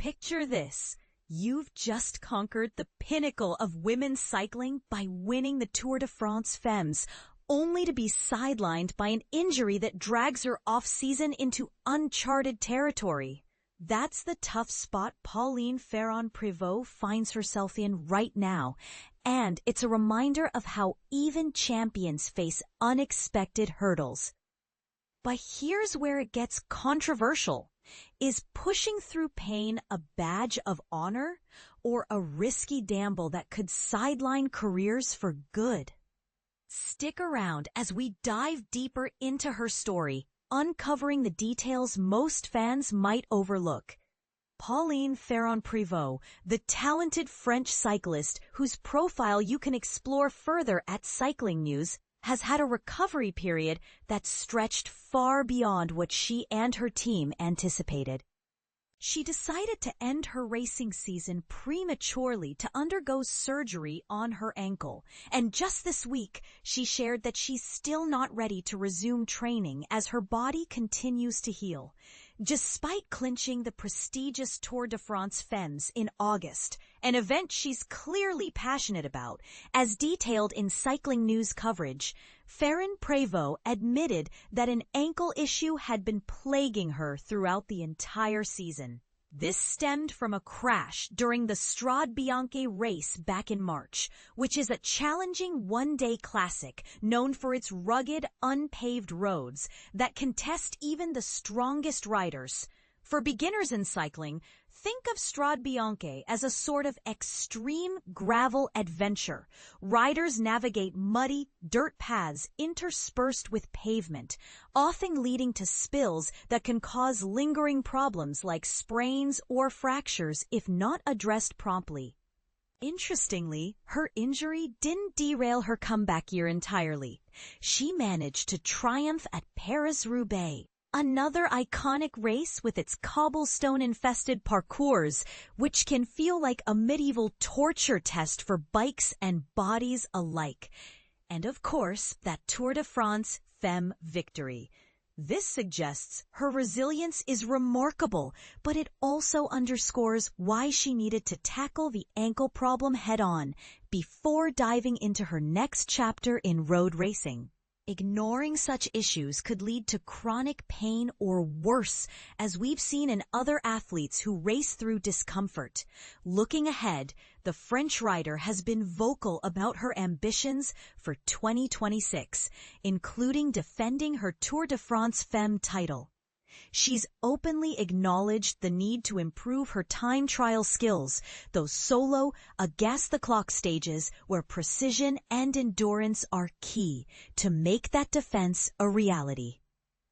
Picture this. You've just conquered the pinnacle of women's cycling by winning the Tour de France Femmes, only to be sidelined by an injury that drags her off-season into uncharted territory. That's the tough spot Pauline Ferrand-Prévot finds herself in right now, and it's a reminder of how even champions face unexpected hurdles. But here's where it gets controversial. Is pushing through pain a badge of honor or a risky gamble that could sideline careers for good? Stick around as we dive deeper into her story, uncovering the details most fans might overlook. Pauline Ferrand-Prévot, the talented French cyclist whose profile you can explore further at Cycling News, has had a recovery period that stretched far beyond what she and her team anticipated. She decided to end her racing season prematurely to undergo surgery on her ankle, and just this week she shared that she's still not ready to resume training as her body continues to heal. Despite clinching the prestigious Tour de France Femmes in August, an event she's clearly passionate about, as detailed in Cycling News coverage, Ferrand-Prévot admitted that an ankle issue had been plaguing her throughout the entire season. This stemmed from a crash during the Strade Bianche race back in March, which is a challenging one-day classic known for its rugged, unpaved roads that can test even the strongest riders. For beginners in cycling, think of Strade Bianche as a sort of extreme gravel adventure. Riders navigate muddy, dirt paths interspersed with pavement, often leading to spills that can cause lingering problems like sprains or fractures if not addressed promptly. Interestingly, her injury didn't derail her comeback year entirely. She managed to triumph at Paris-Roubaix, another iconic race with its cobblestone-infested parcours, which can feel like a medieval torture test for bikes and bodies alike. And of course, that Tour de France Femmes victory. This suggests her resilience is remarkable, but it also underscores why she needed to tackle the ankle problem head-on before diving into her next chapter in road racing. Ignoring such issues could lead to chronic pain or worse, as we've seen in other athletes who race through discomfort. Looking ahead, the French rider has been vocal about her ambitions for 2026, including defending her Tour de France Femmes title. She's openly acknowledged the need to improve her time trial skills, those solo, against-the-clock stages where precision and endurance are key to make that defense a reality.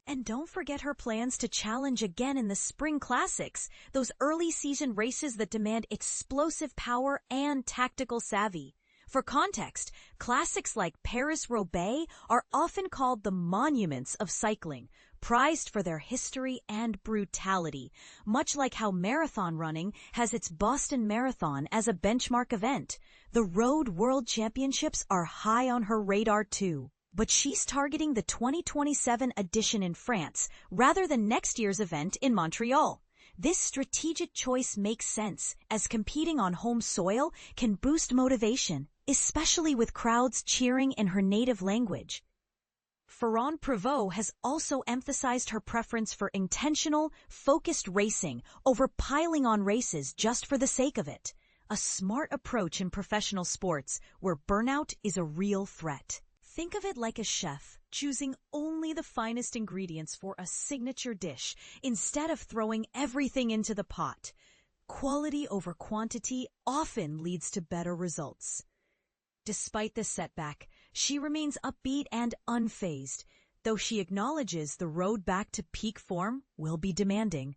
And don't forget her plans to challenge again in the Spring Classics, those early season races that demand explosive power and tactical savvy. For context, classics like Paris-Roubaix are often called the monuments of cycling, prized for their history and brutality, much like how marathon running has its Boston Marathon as a benchmark event. The Road World Championships are high on her radar too. But she's targeting the 2027 edition in France rather than next year's event in Montreal. This strategic choice makes sense, as competing on home soil can boost motivation, especially with crowds cheering in her native language. Ferrand-Prévot has also emphasized her preference for intentional, focused racing over piling on races just for the sake of it. A smart approach in professional sports where burnout is a real threat. Think of it like a chef choosing only the finest ingredients for a signature dish instead of throwing everything into the pot. Quality over quantity often leads to better results. Despite this setback, she remains upbeat and unfazed, though she acknowledges the road back to peak form will be demanding.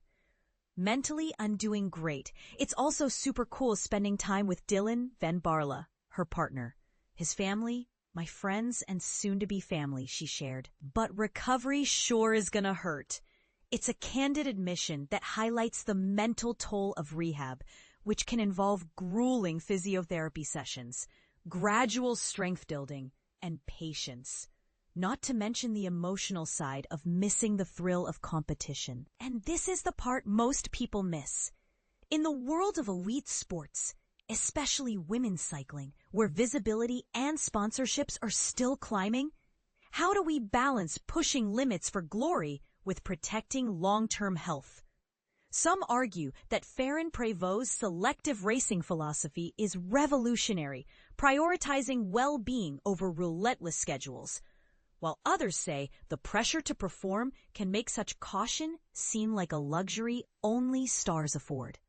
Mentally, I'm doing great. It's also super cool spending time with Dylan Van Barle, her partner, his family, my friends, and soon-to-be family, she shared. But recovery sure is gonna hurt. It's a candid admission that highlights the mental toll of rehab, which can involve grueling physiotherapy sessions, gradual strength building, and patience. Not to mention the emotional side of missing the thrill of competition. And this is the part most people miss. In the world of elite sports, especially women's cycling, where visibility and sponsorships are still climbing, how do we balance pushing limits for glory with protecting long-term health? Some argue that Ferrand-Prévot's selective racing philosophy is revolutionary, prioritizing well-being over relentless schedules, while others say the pressure to perform can make such caution seem like a luxury only stars afford.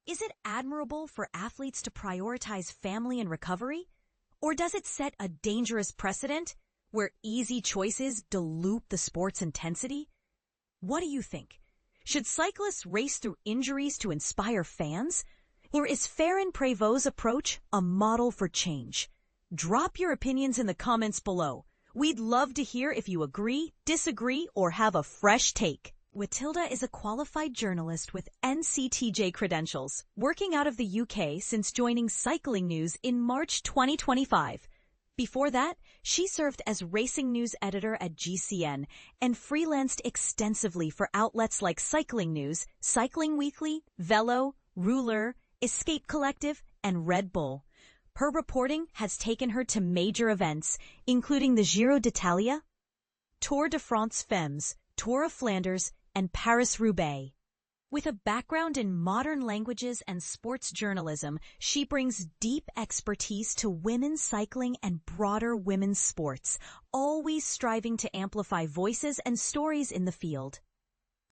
Is it admirable for athletes to prioritize family and recovery? Or does it set a dangerous precedent where easy choices dilute the sport's intensity? What do you think? Should cyclists race through injuries to inspire fans? Or is Ferrand-Prévot's approach a model for change? Drop your opinions in the comments below. We'd love to hear if you agree, disagree, or have a fresh take. Watilda is a qualified journalist with NCTJ credentials, working out of the UK since joining Cycling News in March 2025. Before that, she served as racing news editor at GCN and freelanced extensively for outlets like Cycling News, Cycling Weekly, Velo, Rouleur, Escape Collective, and Red Bull. Her reporting has taken her to major events, including the Giro d'Italia, Tour de France Femmes, Tour of Flanders, and Paris-Roubaix. With a background in modern languages and sports journalism, she brings deep expertise to women's cycling and broader women's sports, always striving to amplify voices and stories in the field.